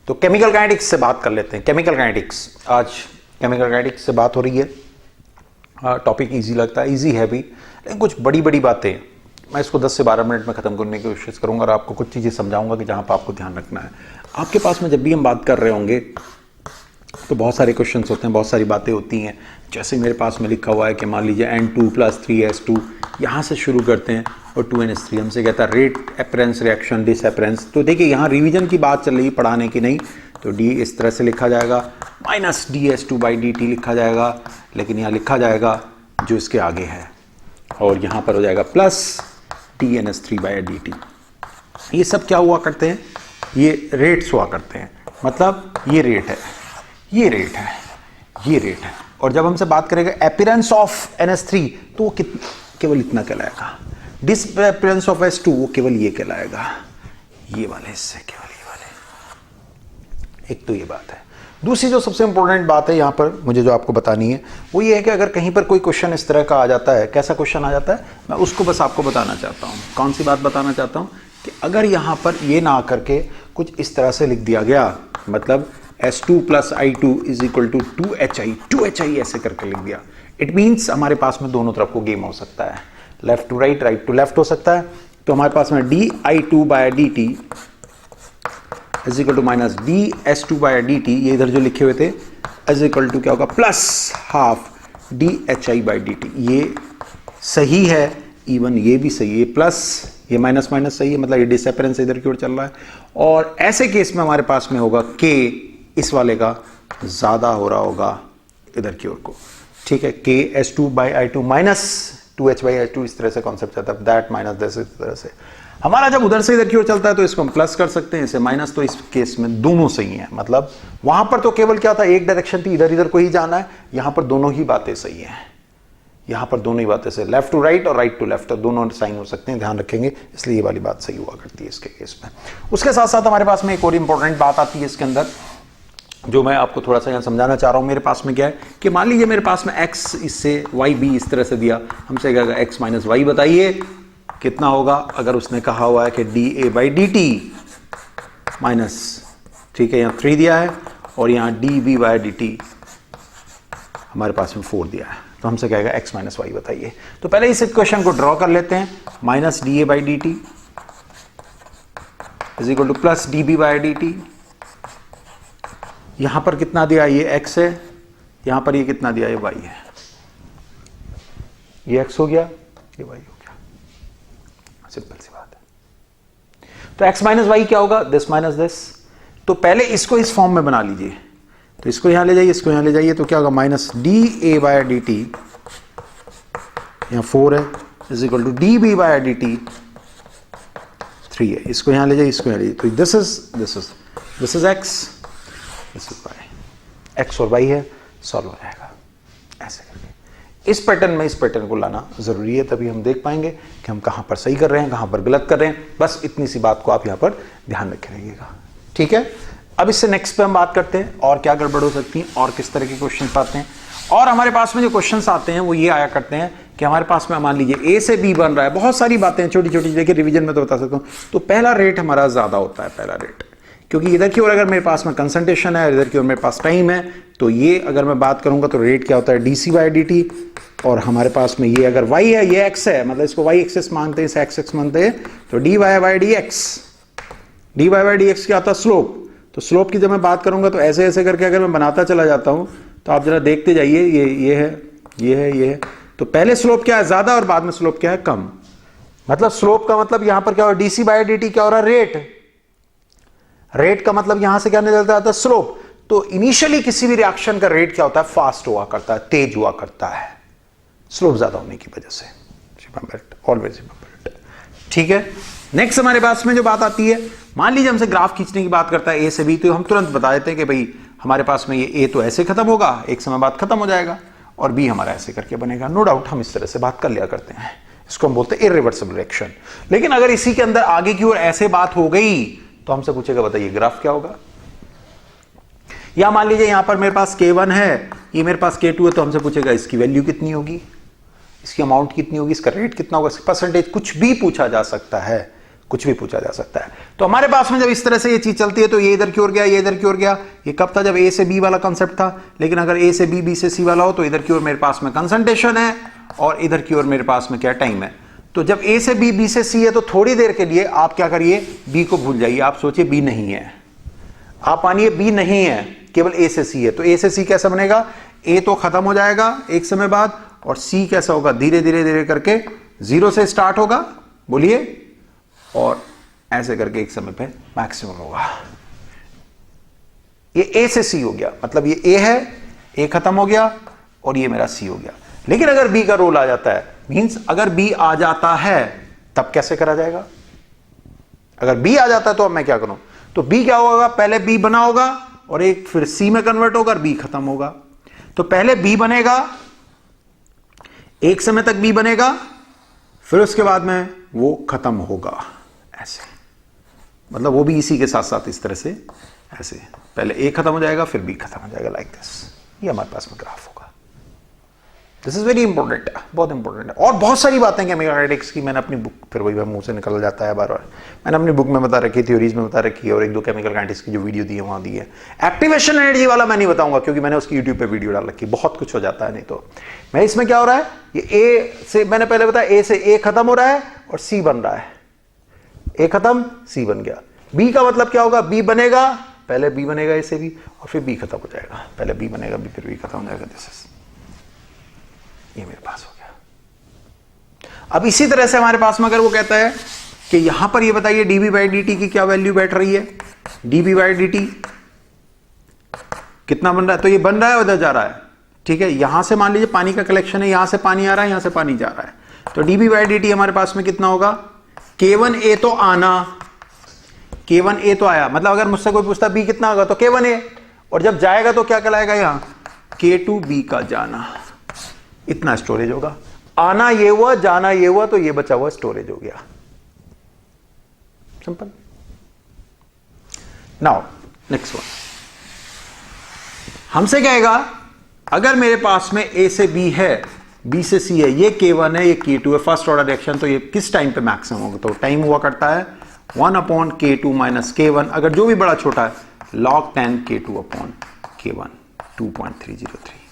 तो chemical kinetics से बात कर लेते हैं। केमिकल काइनेटिक्स, आज केमिकल काइनेटिक्स से बात हो रही है। टॉपिक इजी लगता है, इजी है भी, लेकिन कुछ बड़ी बड़ी बातें मैं इसको 10 से 12 मिनट में ख़त्म करने की कोशिश करूंगा और आपको कुछ चीज़ें समझाऊंगा कि जहाँ पर आपको ध्यान रखना है। आपके पास में जब भी हम बात कर रहे होंगे तो बहुत सारे क्वेश्चंस होते हैं, बहुत सारी बातें होती हैं। जैसे मेरे पास में लिखा हुआ है कि मान लीजिए N2 + 3S2, यहाँ से शुरू करते हैं और 2NH3 हमसे कहता है रेट अपरेंस रिएक्शन डिसअपरेंस। तो देखिए यहाँ रिवीजन की बात चल रही है, पढ़ाने की नहीं। तो D इस तरह से लिखा जाएगा, -dS2/dt लिखा जाएगा, लेकिन यहाँ लिखा जाएगा जो इसके आगे है, और यहाँ पर हो जाएगा +TNS3/dt। ये सब क्या हुआ करते हैं, ये रेट्स हुआ करते हैं। मतलब ये रेट है, ये रेट है, ये रेट है। और जब हमसे बात करेंगे अपीयरेंस ऑफ NH3 तो वो केवल इतना कहलाएगा। डिसअपीयरेंस ऑफ S2 वो केवल ये कहलाएगा, ये वाले हिस्से केवल ये वाले। एक तो ये बात है। दूसरी जो सबसे इंपॉर्टेंट बात है यहाँ पर मुझे जो आपको बतानी है वो ये है कि अगर कहीं पर कोई क्वेश्चन इस तरह का आ जाता है, कैसा क्वेश्चन आ जाता है, मैं उसको बस आपको बताना चाहता हूँ। कौन सी बात बताना चाहता हूँ कि अगर यहाँ पर ये ना करके कुछ इस तरह से लिख दिया गया, मतलब S2 + I2 = 2HI ऐसे करके लिख दिया, इट मीन्स हमारे पास में दोनों तरफ को गेम हो सकता है, left to right, right to left हो सकता है। तो हमारे पास में dI2/dt = -dS2/dt, ये इधर जो लिखे हुए थे = क्या होगा, +½ dHI/dt। ये सही है, इवन ये भी सही है, प्लस ये माइनस माइनस सही है, मतलब ये डिसअपरेंस इधर की ओर चल रहा है। और ऐसे केस में हमारे पास में होगा K इस वाले का ज्यादा हो रहा होगा इधर की ओर को, ठीक है। K S2/I2 -2H/I2 इस तरह से कॉन्सेप्ट चलता है, दैट माइनस दिस इस तरह से। हमारा जब उधर से इधर की ओर चलता है तो इसको हम प्लस कर सकते हैं, इसे माइनस। तो इस केस में दोनों सही हैं, मतलब वहां पर तो केवल क्या था, एक डायरेक्शन थी, इधर इधर को ही जाना है। यहां पर दोनों ही बातें सही हैं, यहां पर दोनों ही बातें सही, लेफ्ट टू राइट और राइट टू लेफ्ट, तो दोनों साइन हो सकते हैं, ध्यान रखेंगे। इसलिए ये वाली बात सही हुआ करती है इसके केस में। उसके साथ साथ हमारे पास में एक और इंपॉर्टेंट बात आती है इसके अंदर, जो मैं आपको थोड़ा सा यहाँ समझाना चाह रहा हूँ। मेरे पास में क्या है कि मान लीजिए मेरे पास में x इससे y b इस तरह से दिया, हमसे कहेगा x - y बताइए कितना होगा। अगर उसने कहा हुआ है कि dA/dt माइनस, ठीक है, यहाँ 3 दिया है और यहाँ dB/dt हमारे पास में 4 दिया है, तो हमसे कहेगा x - y बताइए। तो पहले इस इक्वेशन को ड्रॉ कर लेते हैं, -dA/dt = +dB/dt। यहां पर कितना दिया, ये x है, यहां पर ये कितना दिया, ये y है। ये x हो गया, ये y हो गया, सिंपल सी बात है। तो x - y क्या होगा, दिस माइनस दिस। तो पहले इसको इस फॉर्म में बना लीजिए, तो इसको यहां ले जाइए, इसको यहां ले जाइए, तो क्या होगा, -dA/dt, यहां 4 है, = dB/dt 3 है। इसको यहां ले जाइए, इसको यहां ले जाइए, तो दिस इज x, x और y है, सॉल्व हो जाएगा ऐसे करके। इस पैटर्न में इस पैटर्न को लाना जरूरी है, तभी हम देख पाएंगे कि हम कहां पर सही कर रहे हैं, कहां पर गलत कर रहे हैं। बस इतनी सी बात को आप यहां पर ध्यान रखे रहिएगा, ठीक है। अब इससे नेक्स्ट पे हम बात करते हैं और क्या गड़बड़ हो सकती है और किस तरह के क्वेश्चन आते हैं। और हमारे पास में जो क्वेश्चन आते हैं वो ये आया करते हैं कि हमारे पास में मान लीजिए A से B बन रहा है, बहुत सारी बातें छोटी छोटी, देखिए रिवीजन में तो बता सकता हूं। तो पहला रेट हमारा ज्यादा होता है, पहला रेट, क्योंकि इधर की ओर अगर मेरे पास में कंसंट्रेशन है और इधर की ओर मेरे पास टाइम है, तो ये अगर मैं बात करूंगा तो रेट क्या होता है, dC/dt। और हमारे पास में ये अगर y है, ये x है, मतलब इसको y एक्सिस मानते हैं, इसे x एक्स मानते हैं, तो dy/dx, dy/dx क्या होता है, स्लोप। तो स्लोप की जब मैं बात करूंगा तो ऐसे ऐसे करके अगर मैं बनाता चला जाता हूं, तो आप जरा देखते जाइए, ये है, ये है, ये है। तो पहले स्लोप क्या है, ज्यादा, और बाद में स्लोप क्या है, कम। मतलब स्लोप का मतलब यहां पर क्या हो, dC/dt क्या हो रहा है, रेट। रेट का मतलब यहां से क्या निकलता है, स्लोप। तो इनिशियली किसी भी रिएक्शन का रेट क्या होता है, फास्ट हुआ करता है, तेज हुआ करता है, स्लोप ज्यादा होने की वजह से। Remember it, always remember it, ठीक है। नेक्स्ट हमारे पास में जो बात आती है, मान लीजिए हमसे ग्राफ खींचने की बात करता है A से B, तो हम तुरंत बता देते हैं कि भाई हमारे पास में ये A तो ऐसे खत्म होगा, एक समय बाद खत्म हो जाएगा, और B हमारा ऐसे करके बनेगा। नो डाउट हम इस तरह से बात कर लिया करते हैं, इसको हम बोलते हैं इरिवर्सिबल रिएक्शन। लेकिन अगर इसी के अंदर आगे की ओर ऐसे बात हो गई तो हमसे पूछेगा बताइए ग्राफ क्या होगा। या मान लीजिए यहां पर मेरे पास K1 है, ये मेरे पास K2 है, तो हमसे पूछेगा इसकी वैल्यू कितनी होगी, इसकी अमाउंट कितनी होगी, इसका रेट कितना होगा, इसका परसेंटेज, कुछ भी पूछा जा सकता है, कुछ भी पूछा जा सकता है। तो हमारे पास में जब इस तरह से ये चीज चलती है तो ये इधर की ओर गया, ये इधर की ओर गया। ये कब था? जब ए से बी वाला कंसेप्ट था। लेकिन अगर ए से बी, बी से सी वाला हो तो इधर की ओर मेरे पास में कंसंट्रेशन है और इधर की ओर मेरे पास में क्या टाइम है। तो जब ए से बी, बी से सी है तो थोड़ी देर के लिए आप क्या करिए, बी को भूल जाइए। आप सोचिए बी नहीं है, आप मानिए बी नहीं है, केवल ए से सी है। तो ए से सी कैसा बनेगा? ए तो खत्म हो जाएगा एक समय बाद, और सी कैसा होगा? धीरे धीरे धीरे करके 0 से स्टार्ट होगा, बोलिए, और ऐसे करके एक समय पे मैक्सिमम होगा। ये ए से सी हो गया, मतलब ये ए है, ए खत्म हो गया और ये मेरा सी हो गया। लेकिन अगर बी का रोल आ जाता है, मींस अगर बी आ जाता है तब कैसे करा जाएगा? अगर बी आ जाता है तो अब मैं क्या करूं? तो बी क्या होगा? पहले बी बना होगा और एक फिर सी में कन्वर्ट होगा और बी खत्म होगा। तो पहले बी बनेगा, एक समय तक बी बनेगा, फिर उसके बाद में वो खत्म होगा ऐसे। मतलब वो भी इसी के साथ साथ इस तरह से ऐसे, पहले ए खत्म हो जाएगा फिर बी खत्म हो जाएगा, लाइक दिस। ये हमारे पास में ग्राफ होगा। दिस इज वेरी इंपॉर्टेंट, बहुत इंपॉर्टेंट है। और बहुत सारी बातें केमिकल काइनेटिक्स की मैंने अपनी बुक, फिर वही मुंह से निकल जाता है बार बार, मैंने अपनी बुक में बता रखी, थ्योरीज में बता रखी है, और एक दो केमिकल काइनेटिक्स की जो वीडियो दी है वहां दी है। एक्टिवेशन एनर्जी वाला मैं नहीं बताऊंगा क्योंकि मैंने उसकी यूट्यूब पे वीडियो डाल रखी, बहुत कुछ हो जाता है। नहीं तो मैं इसमें क्या हो रहा है, ये ए से, मैंने पहले बताया ए से ए खत्म हो रहा है और सी बन रहा है। ए खत्म, सी बन गया। बी का मतलब क्या होगा? बी बनेगा, पहले बी बनेगा ए से बी और फिर बी खत्म हो जाएगा। पहले बी बनेगा, बी फिर बी खत्म हो जाएगा। दिस इज, ये मेरे पास हो गया। अब इसी तरह से हमारे पास में अगर वो कहता है कि यहां पर ये बताइए dB बाई dt की क्या वैल्यू बैठ रही है, dB बाई dt कितना बन रहा है? तो ये बन रहा है, उधर जा रहा है, ठीक है। यहां से मान लीजिए पानी का कलेक्शन है, यहां से पानी आ रहा है, यहां से पानी जा रहा है, तो dB बाई dt हमारे पास में कितना होगा? K1A तो आना, K1A तो आया, मतलब अगर मुझसे कोई पूछता B कितना होगा तो K1A, और जब जाएगा तो क्या कहलाएगा? यहां K2B का जाना, इतना स्टोरेज होगा। आना ये हुआ, जाना ये हुआ, तो ये बचा हुआ स्टोरेज हो गया। सिंपल। नाउ नेक्स्ट वन, हमसे कहेगा अगर मेरे पास में A से B है, B से C है, ये K1 है, ये K2 है, फर्स्ट ऑर्डर रिएक्शन, तो ये किस टाइम पे मैक्सिमम होगा? तो टाइम हुआ करता है 1/K2 माइनस K1, अगर जो भी बड़ा छोटा है log 10 K2/K1 2.303।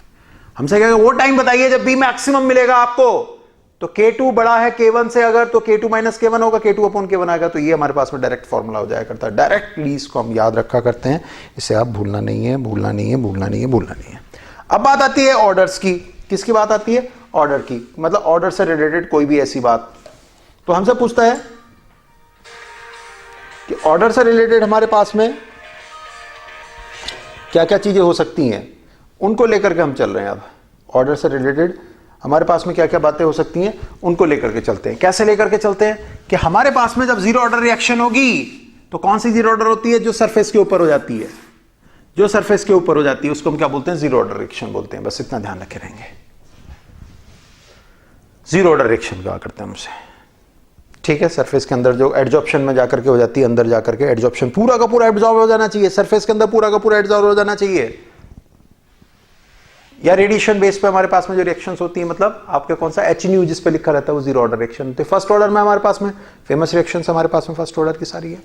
हमसे कहेगा वो टाइम बताइए जब B मैक्सिमम मिलेगा आपको। तो K2 बड़ा है K1 से, अगर तो K2 माइनस K1 होगा, K2/K1 आएगा। तो ये हमारे पास में डायरेक्ट फॉर्मूला हो जाया करता है। डायरेक्टली इसको हम याद रखा करते हैं, इसे आप भूलना नहीं है, भूलना नहीं है, भूलना नहीं है, भूलना नहीं है। अब बात आती है ऑर्डर्स की। किसकी बात आती है? ऑर्डर की, मतलब ऑर्डर से रिलेटेड कोई भी ऐसी बात। तो हमसे पूछता है कि ऑर्डर से रिलेटेड हमारे पास में क्या क्या चीजें हो सकती हैं, उनको लेकर के हम चल रहे हैं। अब ऑर्डर से रिलेटेड हमारे पास में क्या क्या बातें हो सकती हैं, उनको लेकर के चलते हैं। कैसे लेकर के चलते हैं कि हमारे पास में जब जीरो ऑर्डर रिएक्शन होगी तो कौन सी जीरो ऑर्डर होती है? जो सरफेस के ऊपर हो जाती है, जो सरफेस के ऊपर हो जाती है उसको हम क्या बोलते हैं? जीरो ऑर्डर रिएक्शन बोलते हैं। बस इतना ध्यान रखे रहेंगे, जीरो ऑर्डर रिएक्शन कहा करते हैं हमसे, ठीक है। सरफेस के अंदर जो एडजॉर्प्शन में जाकर के हो जाती है, अंदर जाकर के एडजॉर्प्शन पूरा का पूरा एब्जॉर्ब हो जाना चाहिए, सरफेस के अंदर पूरा का पूरा एब्जॉर्ब हो जाना चाहिए। या रेडिएशन बेस पे हमारे पास में जो रिएक्शंस होती है, मतलब आपके कौन सा HNU जिस पे लिखा रहता है वो जीरो ऑर्डर रिएक्शन। तो फर्स्ट ऑर्डर में हमारे पास में फेमस रिएक्शंस हमारे पास में फर्स्ट ऑर्डर की सारी है,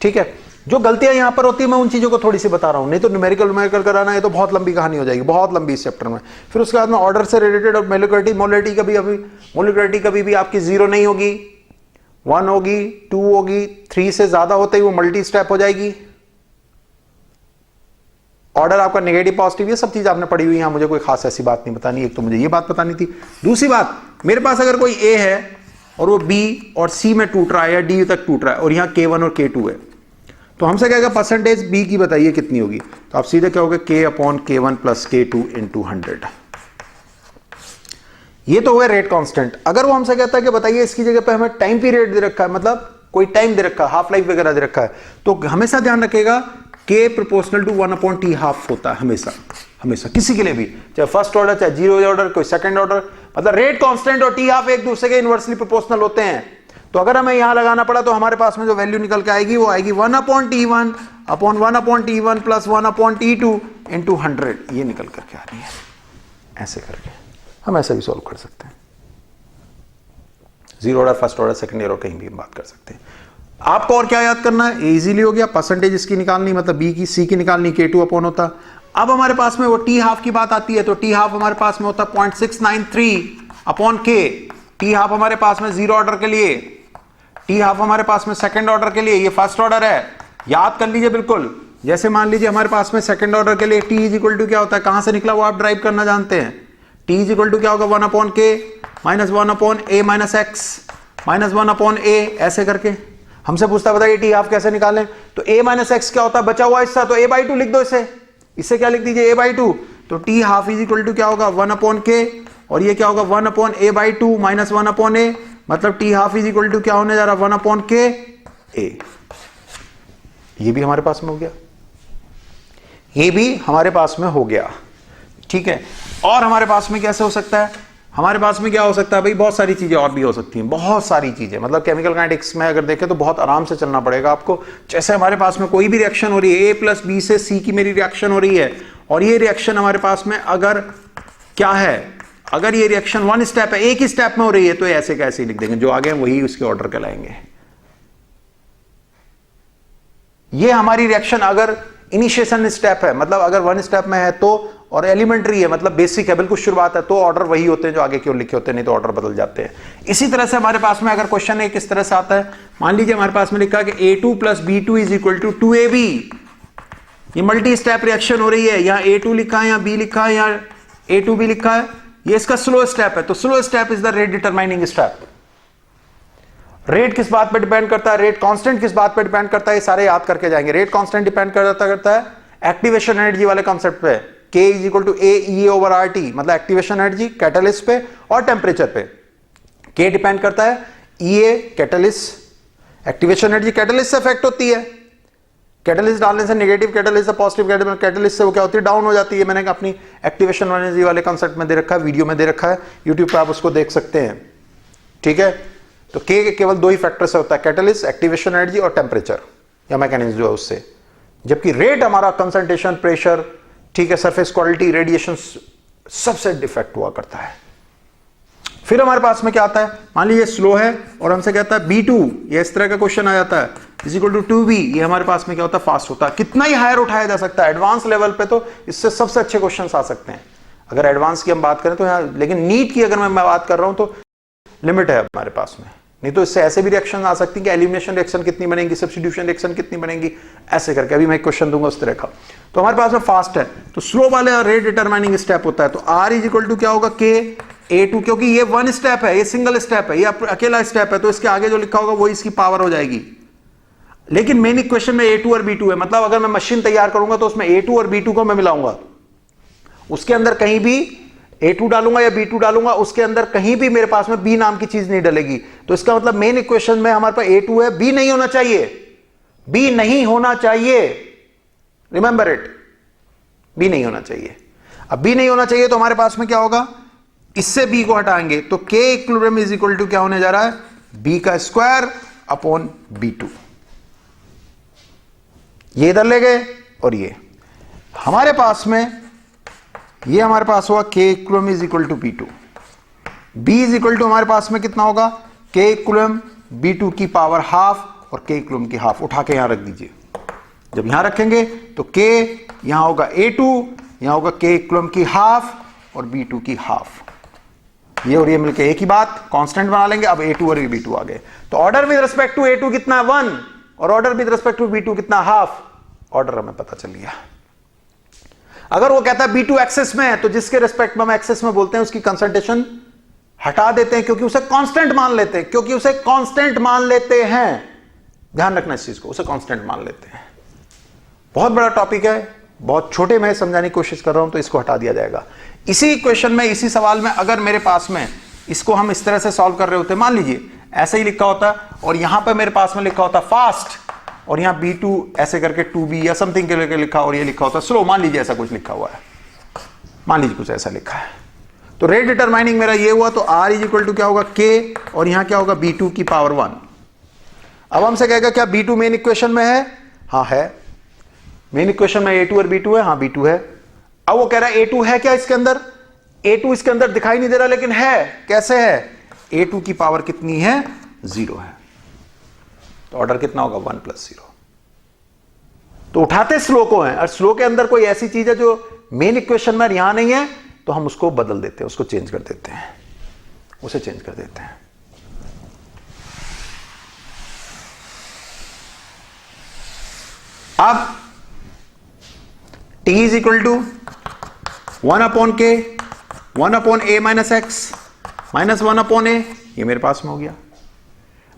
ठीक है। जो गलतियां यहां पर होती है मैं उन चीजों को थोड़ी सी बता रहा हूं, नहीं तो न्यूमेरिकल कराना है तो बहुत लंबी कहानी हो जाएगी, बहुत लंबी इस चैप्टर में। फिर उसके बाद में ऑर्डर से रिलेटेड और मोलिकुलरिटी कभी भी आपकी जीरो नहीं होगी, 1 होगी, 2 होगी, 3 से ज्यादा होते ही वो मल्टी स्टेप हो जाएगी। ऑर्डर आपका नेगेटिव पॉजिटिव ये सब चीज आपने पढ़ी हुई है, मुझे कोई खास ऐसी बात नहीं बतानी। एक तो मुझे ये बात बतानी थी। दूसरी बात, मेरे पास अगर कोई A है और वो B और C में टूट रहा है या D तक टूट रहा है और यहाँ K1 और K2 है, तो हमसे कहेगा परसेंटेज B की बताइए कितनी होगी। तो आप सीधे क्या होगा? K/K1 plus K2 into 100। ये तो हुआ रेट कांस्टेंट। अगर वो हमसे कहता है कि बताइए इसकी जगह पे हमें टाइम पीरियड दे रखा है, मतलब कोई टाइम दे रखा है, हाफ लाइफ वगैरह दे रखा है, तो हमेशा ध्यान रखेगा K proportional to 1/T half होता है हमेशा, हमेशा किसी के लिए भी, चाहे फर्स्ट ऑर्डर, चाहे जीरो ऑर्डर, कोई सेकंड ऑर्डर, मतलब रेट कांस्टेंट और T हाफ एक दूसरे के इनवर्सली प्रोपोर्शनल होते हैं। तो अगर हमें यहां लगाना पड़ा तो हमारे पास में जो वैल्यू निकल के आएगी वो आएगी 1/T1 upon 1/T1 plus 1/T2 into 100। ये निकल करके आ रही है। ऐसे करके हम ऐसे भी सॉल्व कर सकते हैं। Zero order, first order, second order कहीं भी हम बात कर सकते हैं। आपको और क्या याद करना है, इजीली हो गया, परसेंटेज इसकी निकालनी, मतलब बी की सी की निकालनी, K2 अपॉन होता। अब हमारे पास में वो टी हाफ की बात आती है, तो टी हाफ हमारे पास में होता 0.693 अपॉन के। टी हाफ हमारे पास में जीरो ऑर्डर के लिए, टी हाफ हमारे पास में सेकंड ऑर्डर के लिए, ये फर्स्ट ऑर्डर है, याद कर लीजिए बिल्कुल। जैसे मान लीजिए हमारे पास में सेकंड ऑर्डर के लिए टी इज इक्वल टू क्या होता है, कहां से निकला वो आप ड्राइव करना जानते हैं। टी इज इक्वल टू क्या होगा, 1 अपॉन के माइनस 1 अपॉन ए माइनस एक्स माइनस 1 अपॉन ए, ऐसे करके हमसे पूछता बताइए टी हाफ कैसे निकालें। तो a माइनस एक्स क्या होता है, बचा हुआ हिस्सा, तो a/2 लिख दो इसे, इससे क्या लिख दीजिए a/2। तो T half is equal to क्या होगा 1 अपॉन के, और ये क्या होगा 1 upon a/2 minus 1 upon a, मतलब T half is equal to क्या होने जा रहा है 1 अपॉन के a। ये भी हमारे पास में हो गया, ये भी हमारे पास में हो गया, ठीक है। और हमारे पास में कैसे हो सकता है, हमारे पास में क्या हो सकता है भाई, बहुत सारी चीजें और भी हो सकती हैं, बहुत सारी चीजें, मतलब केमिकल काइनेटिक्स में अगर देखें तो बहुत आराम से चलना पड़ेगा आपको। जैसे हमारे पास में कोई भी रिएक्शन हो रही है, A प्लस बी से C की मेरी रिएक्शन हो रही है, और ये रिएक्शन हमारे पास में अगर क्या है, अगर ये रिएक्शन वन स्टेप है, एक ही स्टेप में हो रही है, तो ऐसे कैसे लिख देंगे, जो आगे वही उसके ऑर्डर कहलाएंगे। ये हमारी रिएक्शन अगर इनिशिएशन स्टेप है, मतलब अगर वन स्टेप में है तो, और एलिमेंट्री है मतलब बेसिक है, बिल्कुल शुरुआत है, तो ऑर्डर वही होते हैं जो आगे क्यों लिखे होते हैं, नहीं तो ऑर्डर बदल जाते हैं। इसी तरह से हमारे पास में अगर क्वेश्चन है किस तरह से आता है, मान लीजिए हमारे पास में लिखा है कि A2 plus B2 is equal to 2AB। ये मल्टी स्टेप रिएक्शन हो रही है, यहाँ A2 लिखा है, यहाँ B लिखा है, यहाँ A2B लिखा है, ये इसका स्लो स्टेप है, तो slow step is the rate determining step. Rate किस बात पर डिपेंड करता है, रेट कांस्टेंट किस बात पर डिपेंड करता है, ये सारे याद करके जाएंगे। रेट कांस्टेंट डिपेंड करता है एक्टिवेशन एनर्जी वाले कॉन्सेप्ट पे, K is equal to AE over RT, मतलब एक्टिवेशन एनर्जी कैटलिस्ट पे और टेम्परेचर पे। K डिपेंड करता है EA catalyst, activation energy catalyst से अफेक्ट होती है, कैटलिस्ट डालने से नेगेटिव कैटलिस्ट से पॉजिटिव कैटलिस्ट से वो क्या होती है, डाउन हो जाती है। मैंने अपनी एक्टिवेशन एनर्जी वाले कॉन्सेप्ट में दे रखा है, वीडियो में दे रखा है, यूट्यूब पे आप उसको देख सकते हैं, ठीक है। तो K के केवल दो ही फैक्टर से होता है, कैटलिस्ट, एक्टिवेशन एनर्जी और टेम्परेचर या मैकेनिज्म जो है उससे, जबकि रेट हमारा कंसंट्रेशन, प्रेशर, ठीक है, सरफेस क्वालिटी, रेडिएशन सबसे डिफेक्ट हुआ करता है। फिर हमारे पास में क्या आता है, मान लीजिए स्लो है और हमसे कहता है B2, ये इस तरह का क्वेश्चन आ जाता है, इज इक्वल टू 2B, ये हमारे पास में क्या होता है फास्ट होता है। कितना ही हायर उठाया जा सकता है, एडवांस लेवल पे तो इससे सबसे अच्छे क्वेश्चन आ सकते हैं अगर एडवांस की हम बात करें तो यहाँ, लेकिन नीट की अगर मैं बात कर रहा हूं तो लिमिट है हमारे पास में, नहीं तो इससे ऐसे भी रिएक्शन आ सकती है कि एलिमिनेशन रिएक्शन कितनी बनेगी, सब्स्टिट्यूशन रिएक्शन कितनी बनेगी, ऐसे करके अभी मैं एक क्वेश्चन दूंगा उस तरह का। तो हमारे पास में फास्ट है, तो स्लो वाले रेट डिटरमाइनिंग स्टेप होता है, तो R इज इक्वल टू क्या होगा K A2, क्योंकि ये वन स्टेप है, ये सिंगल स्टेप है, ये अकेला स्टेप है, तो इसके आगे जो लिखा होगा वो इसकी पावर हो जाएगी। लेकिन मेन इक्वेशन में A2 और B2 है, मतलब अगर मैं मशीन तैयार करूंगा तो उसमें A2 और B2 को मैं मिलाऊंगा, उसके अंदर कहीं भी A2 डालूंगा या B2 डालूंगा, उसके अंदर कहीं भी मेरे पास में B नाम की चीज नहीं डलेगी। तो इसका मतलब मेन इक्वेशन में हमारे पास A2 है, B नहीं होना चाहिए, B नहीं होना चाहिए, रिमेंबर इट, B नहीं होना चाहिए। अब B नहीं होना चाहिए तो हमारे पास में क्या होगा, इससे B को हटाएंगे तो K equilibrium is equal to क्या होने जा रहा है, B का स्क्वायर अपॉन B2, ये इधर ले गए, और ये हमारे पास में, ये हमारे पास हुआ K equilibrium is equal to B2, B is equal to हमारे पास में कितना होगा, K इक्विलिब्रियम B2 की पावर हाफ और K इक्विलिब्रियम की हाफ, उठा के यहां रख दीजिए। जब यहां रखेंगे तो K यहां होगा A2, यहां होगा K इक्विलिब्रियम की हाफ और B2 की हाफ, ये और ये मिलके एक ही बात, कांस्टेंट बना लेंगे। अब A2 और B2 आ गए, तो order with respect to A2 कितना है 1, और order with respect to B2 कितना हाफ, ऑर्डर हमें पता चल गया। अगर वो कहता है B2 एक्सेस में है, तो जिसके रिस्पेक्ट में हम एक्सेस में बोलते हैं उसकी कंसंट्रेशन हटा देते हैं, क्योंकि उसे कांस्टेंट मान लेते हैं, क्योंकि उसे कांस्टेंट मान लेते हैं, ध्यान रखना इस चीज को, उसे कांस्टेंट मान लेते हैं। बहुत बड़ा टॉपिक है, बहुत छोटे में समझाने की कोशिश कर रहा हूं, तो इसको हटा दिया जाएगा। इसी क्वेश्चन में, इसी सवाल में अगर मेरे पास में इसको हम इस तरह से सॉल्व कर रहे होते, मान लीजिए ऐसे ही लिखा होता और यहां पर मेरे पास में लिखा होता फास्ट, और यहां B2 ऐसे करके 2B या समथिंग के लेकर लिखा, और ये लिखा होता स्लो, मान लीजिए ऐसा कुछ लिखा हुआ है, मान लीजिए कुछ ऐसा लिखा है, तो रेट डिटरमाइनिंग मेरा ये हुआ, तो R इज इक्वल टू क्या होगा K, और यहां क्या होगा B2 की पावर 1। अब हमसे कहेगा क्या B2 मेन इक्वेशन में है, हाँ है, मेन इक्वेशन में A2 और B2 है, हाँ B2 है। अब वो कह रहा है A2 है क्या इसके अंदर, A2 इसके अंदर दिखाई नहीं दे रहा, लेकिन है, कैसे है, A2 की पावर कितनी है, 0 है। तो ऑर्डर कितना होगा 1 + 0। तो उठाते स्लो को है, और स्लो के अंदर कोई ऐसी चीज है जो मेन इक्वेशन में यहां नहीं है, तो हम उसको बदल देते हैं, उसको चेंज कर देते हैं, उसे चेंज कर देते हैं। अब t is equal to 1/k 1/a - x - 1/a, ये मेरे पास में हो गया।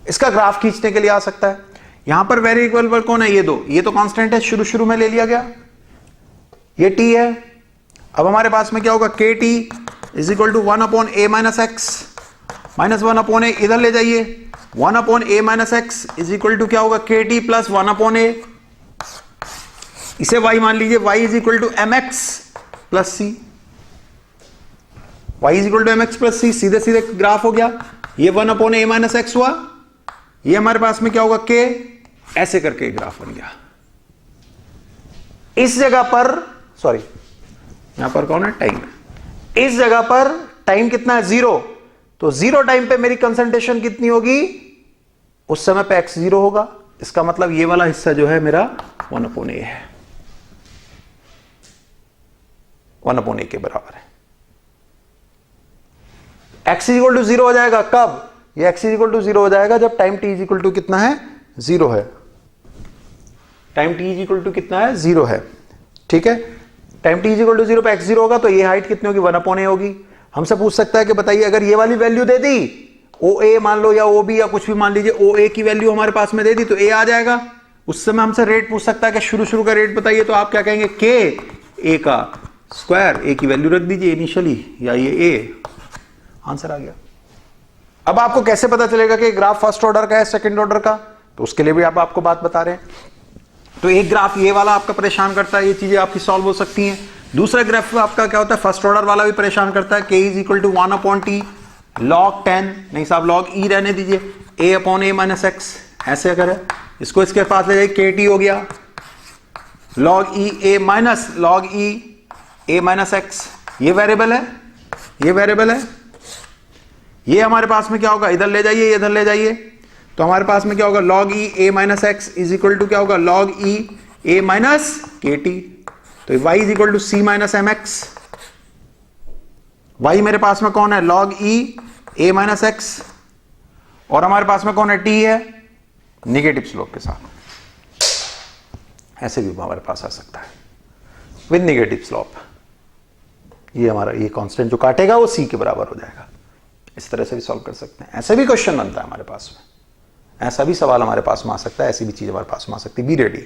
इसका ग्राफ खींचने के लिए आ सकता है। यहां पर वेरिएबल कौन है? ये दो, ये तो कांस्टेंट है, शुरू में ले लिया गया, ये t है। अब हमारे पास में क्या होगा? kt is equal to 1/a - x - 1/a, इधर ले जाइए, 1/a - x is equal to क्या होगा? kt + 1/a, इसे y मान लीजिए, y is equal to mx + c, y is equal to mx + c, सीधे सीधे ग्राफ हो गया। ये 1/a - x हुआ, ये हमारे पास में क्या होगा? k, ऐसे करके ग्राफ बन गया। इस जगह पर, सॉरी यहां पर कौन है? टाइम। इस जगह पर टाइम कितना है? 0। तो 0 टाइम पे मेरी कंसंट्रेशन कितनी होगी? उस समय पे x 0 होगा। इसका मतलब ये वाला हिस्सा जो है मेरा 1/a है, 1/a के बराबर है। x = 0 हो जाएगा कब? ये x = 0 हो जाएगा जब टाइम t = कितना है? 0 है। टाइम t = कितना है? 0 है, ठीक है। टाइम t = 0 पे x 0 होगा, तो ये हाइट कितनी होगी? 1/a होगी। हमसे पूछ सकता है कि बताइए, अगर ये वाली वैल्यू दे दी, OA मान लो या OB या कुछ भी मान लीजिए, OA की वैल्यू हमारे पास में दे दी तो A आ जाएगा। उस समय हमसे रेट पूछ सकता है कि शुरू का रेट बताइए, तो आप क्या कहेंगे? K A का स्क्वायर, A की वैल्यू रख दीजिए इनिशियली, या ये A, आंसर आ गया। अब आपको कैसे पता चलेगा कि ग्राफ फर्स्ट ऑर्डर का है सेकंड ऑर्डर का? तो उसके लिए भी आप आपको बात बता रहे हैं। तो एक ग्राफ ये वाला आपका परेशान करता है, ये चीजें आपकी सॉल्व हो सकती हैं। दूसरा ग्राफ आपका क्या होता है? फर्स्ट ऑर्डर वाला भी परेशान करता है। k = 1/t log 10, नहीं साहब log e रहने दीजिए, a/a - x, ऐसे अगर है इसको इसके पास ले जाइए, kt हो गया log e a minus log e a - x, ये वेरिएबल है, ये वेरिएबल है। ये हमारे पास में क्या होगा? इधर ले जाइए, इधर ले जाइए, तो हमारे पास में क्या होगा? log e a - x is equal to क्या होगा? log e a - kt। तो y is equal to c - mx। y मेरे पास में कौन है? log e a - x, और हमारे पास में कौन है? t है, निगेटिव स्लोप के साथ। ऐसे भी हमारे पास आ सकता है विद निगेटिव स्लोप। ये हमारा ये कांस्टेंट जो काटेगा वो c के बराबर हो जाएगा। इस तरह से भी सॉल्व कर सकते हैं। ऐसे भी क्वेश्चन बनता है हमारे पास में, ऐसा भी सवाल हमारे पास में आ सकता है, ऐसी भी चीज हमारे पास में आ सकती है। बी रेडी,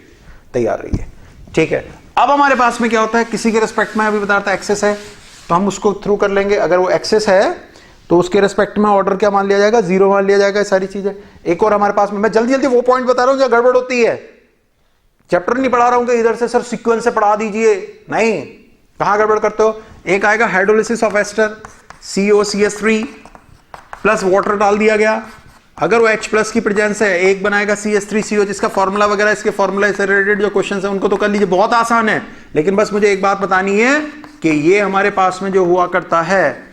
तैयार रहिए, ठीक है। अब हमारे पास में क्या होता है? किसी के रिस्पेक्ट में अभी बता रहा था एक्सेस है, तो हम उसको थ्रू कर लेंगे। अगर वो एक्सेस है तो उसके रिस्पेक्ट में ऑर्डर क्या मान लिया जाएगा? 0 मान लिया जाएगा। सारी चीजें एक और हमारे पास में, मैं जल्दी जल्दी वो पॉइंट बता रहा हूं जो गड़बड़ होती है। चैप्टर नहीं पढ़ा रहा हूं कि इधर से सर सीक्वेंस से पढ़ा दीजिए, नहीं, कहां गड़बड़ करते हो? एक आएगा hydrolysis of ester, COCS3 plus water डाल दिया गया। अगर वो H+ की प्रेजेंस है, एक बनाएगा CH3CO, जिसका फॉर्मूला वगैरह, इसके फॉर्मूला से रिलेटेड जो क्वेश्चन है उनको तो कर लीजिए, बहुत आसान है। लेकिन बस मुझे एक बात बतानी है कि ये हमारे पास में जो हुआ करता है,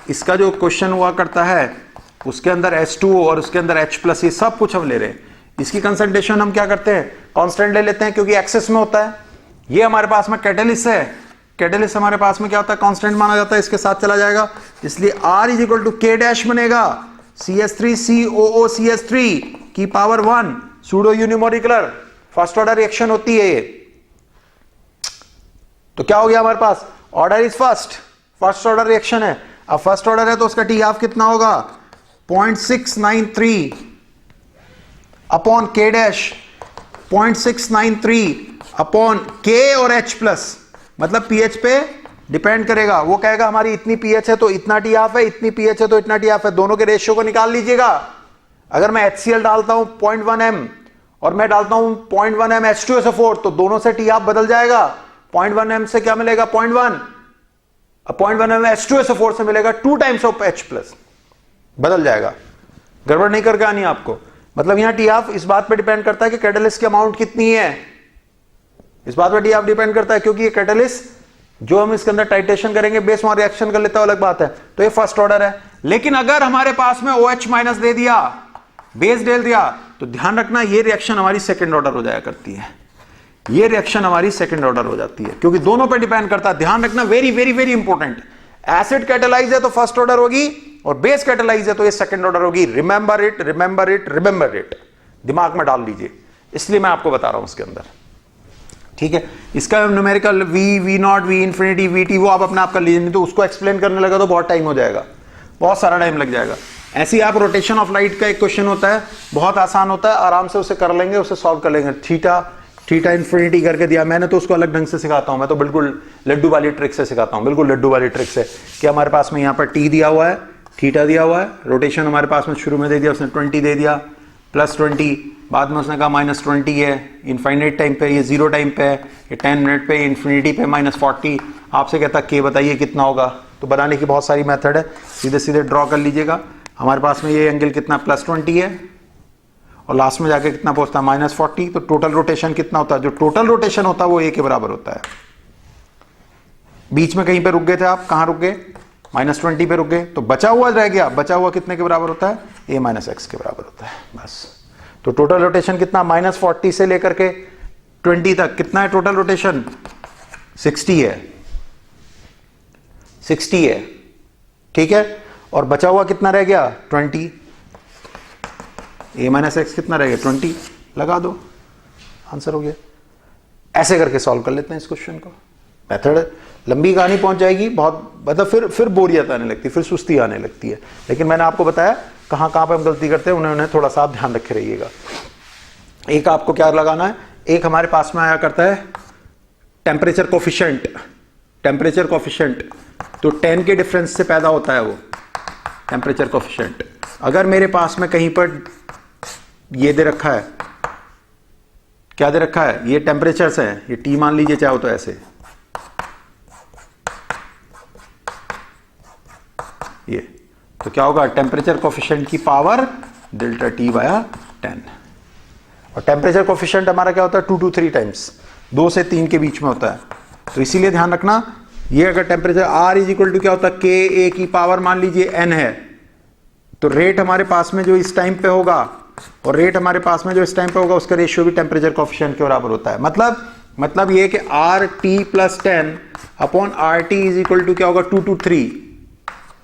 इसका जो क्वेश्चन हुआ करता है, उसके अंदर H2O और उसके अंदर H+, ये सब कुछ हम ले रहे हैं। इसकी कंसंट्रेशन हम क्या करते हैं? कांस्टेंट ले लेते हैं, क्योंकि एक्सेस में होता है। ये हमारे पास में कैटेलिस्ट है, कैटेलिस्ट हमारे पास में क्या होता है? कांस्टेंट माना जाता है, इसके साथ चला जाएगा, इसलिए R = K' बनेगा, CH3COOCH3 की power 1 pseudo unimolecular first order reaction होती है ये। तो क्या हो गया हमारे पास? Order is first order reaction है। अब फर्स्ट ऑर्डर है तो उसका टी हाफ कितना होगा? 0.693 अपॉन K', 0.693 अपॉन K और H+, मतलब pH पे डिपेंड करेगा। वो कहेगा हमारी इतनी pH है तो इतना टी हाफ है, इतनी pH है तो इतना टी हाफ है। दोनों के रेशियो को निकाल लीजिएगा। अगर मैं HCl डालता हूं 0.1 m और मैं डालता हूं 0.1 m H2SO4, तो दोनों से टी हाफ बदल जाएगा। 0.1 m से क्या मिलेगा? 0.1, अब 0.1 m H2SO4 से मिलेगा 2 टाइम्स ऑफ H+, बदल जाएगा। गड़बड़ नहीं करके आनी आपको। मतलब यहां टी हाफ इस बात पे डिपेंड करता है कि कैटलिस्ट की अमाउंट कितनी है, इस बात पे टी हाफ डिपेंड करता है, क्योंकि ये कैटलिस्ट जो हम इसके अंदर टाइट्रेशन करेंगे बेस वहां रिएक्शन कर लेता है, अलग बात है। तो ये फर्स्ट ऑर्डर है। लेकिन अगर हमारे पास में OH- दे दिया, बेस डाल दिया, तो ध्यान रखना ये रिएक्शन हमारी सेकंड ऑर्डर हो जाया करती है, ये रिएक्शन हमारी सेकंड ऑर्डर हो जाती है, क्योंकि दोनों पे डिपेंड करता है। ध्यान रखना, very very very important, acid catalyse है तो फर्स्ट ऑर्डर होगी और बेस कैटालाइज है तो ये सेकंड ऑर्डर होगी। Remember it, remember it, remember it, दिमाग में डाल लीजिए, इसलिए मैं आपको बता रहा हूं उसके अंदर, ठीक है। इसका numerical V naught, V infinity, V T वो आप अपने आप कर लीजिए, नहीं तो उसको एक्सप्लेन करने लगा तो बहुत टाइम हो जाएगा, बहुत सारा टाइम लग जाएगा। ऐसे ही आप रोटेशन ऑफ लाइट का एक क्वेश्चन होता है, बहुत आसान होता है, आराम से उसे कर लेंगे, उसे सॉल्व कर लेंगे। थीटा इंफिनिटी करके दिया, मैंने तो उसको अलग ढंग से सिखाता हूं, मैं तो बिल्कुल लड्डू वाली ट्रिक से सिखाता हूं, बिल्कुल लड्डू वाली ट्रिक से, कि हमारे पास में यहाँ पर टी दिया हुआ है, थीटा दिया हुआ है, रोटेशन हमारे पास में शुरू में दे दिया उसने 20 दे दिया, +20, बाद में उसने कहा -20 है, इनफाइनाइट टाइम पे, ये 0 टाइम पे है, ये 10 मिनट पे, इन्फिनिटी पे -40, आपसे कहता के बताइए कितना होगा, तो बनाने की बहुत सारी मेथड है, सीधे सीधे ड्रॉ कर लीजिएगा। हमारे पास में ये एंगल कितना +20 है और लास्ट में जाके कितना पहुंचता है -40, तो टोटल रोटेशन कितना होता है, जो टोटल रोटेशन होता है वो ए के बराबर होता है। बीच में कहीं पे रुक गए थे आप, कहां रुक गए, -20 पे रुक गए, तो बचा हुआ रह गया, बचा हुआ कितने के बराबर होता है, a - x के बराबर होता है, बस। तो टोटल रोटेशन कितना, -40 से लेकर के 20 तक कितना है टोटल रोटेशन, 60 है, 60 है, ठीक है। और बचा हुआ कितना रह गया, 20, a - x कितना रह गया, 20, लगा दो, आंसर हो गया। ऐसे करके सॉल्व कर लेते हैं इस क्वेश्चन को। मेथड लंबी कहानी पहुंच जाएगी, बहुत मतलब फिर बोरियत आने लगती है, फिर सुस्ती आने लगती है, लेकिन मैंने आपको बताया कहां कहां पे हम गलती करते हैं, उन्हें थोड़ा सा आप ध्यान रखे रहिएगा। एक आपको क्या लगाना है, एक हमारे पास में आया करता है टेम्परेचर कोफिशिएंट, टेम्परेचर कोफिशिएंट, तो 10 के डिफरेंस से पैदा होता है वो टेम्परेचर कोफिशिएंट। अगर मेरे पास में कहीं पर ये दे रखा है, क्या दे रखा है, ये टेम्परेचर है, ये टी मान लीजिए चाहो तो ऐसे, ये तो क्या होगा, टेम्परेचर कोफिशिएंट की पावर ΔT/10, और टेम्परेचर कोफिशिएंट हमारा क्या होता है 2 to 3 टाइम्स, 2 से 3 के बीच में होता है। तो इसीलिए ध्यान रखना, ये अगर टेम्परेचर R = क्या होता है, Ka की पावर मान लीजिए n है, तो रेट हमारे पास में जो इस टाइम पे होगा और रेट हमारे पास में जो इस टाइम पे होगा उसका रेशियो भी टेम्परेचर कोफिशिएंट के बराबर होता है। मतलब ये कि RT + 10 अपॉन RT = क्या होगा 2 to 3,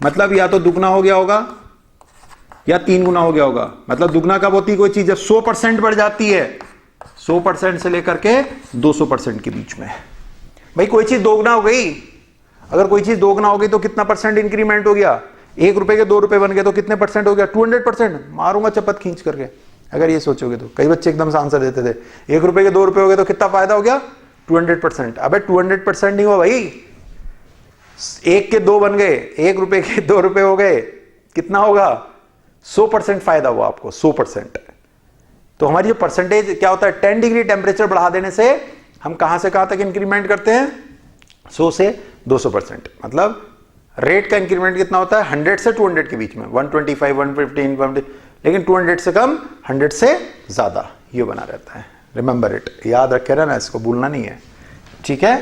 मतलब या तो दुगना हो गया होगा या 3 गुना हो गया होगा। मतलब दुगना कब होती है कोई चीज, जब 100% बढ़ जाती है, 100% से लेकर के 200% के बीच में। भाई कोई चीज दोगुना हो गई, अगर कोई चीज दोगुना हो गई तो कितना % इंक्रीमेंट हो गया, 1 रुपए के 2 रुपए बन गए तो कितने % हो गया, 200%। मारूंगा चपत खींच करके अगर ये सोचोगे तो। कई बच्चे एकदम से आंसर देते थे, 1 रुपए के 2 रुपए हो गए तो कितना फायदा हो गया, 200%। अबे 200% नहीं हुआ भाई, 1 के 2 बन गए, 1 रुपए के 2 रुपए हो गए, कितना होगा 100% फायदा हुआ आपको, 100%। तो हमारी जो परसेंटेज क्या होता है, 10 डिग्री टेम्परेचर बढ़ा देने से हम कहां से कहां तक इंक्रीमेंट करते हैं, 100 से 200%। मतलब रेट का इंक्रीमेंट कितना होता है, 100 से 200 के बीच में, 125, 115, 120, लेकिन 200 से कम, 100 से ज्यादा, ये बना रहता है। रिमेंबर इट, याद रखे रहना, इसको भूलना नहीं है, ठीक है।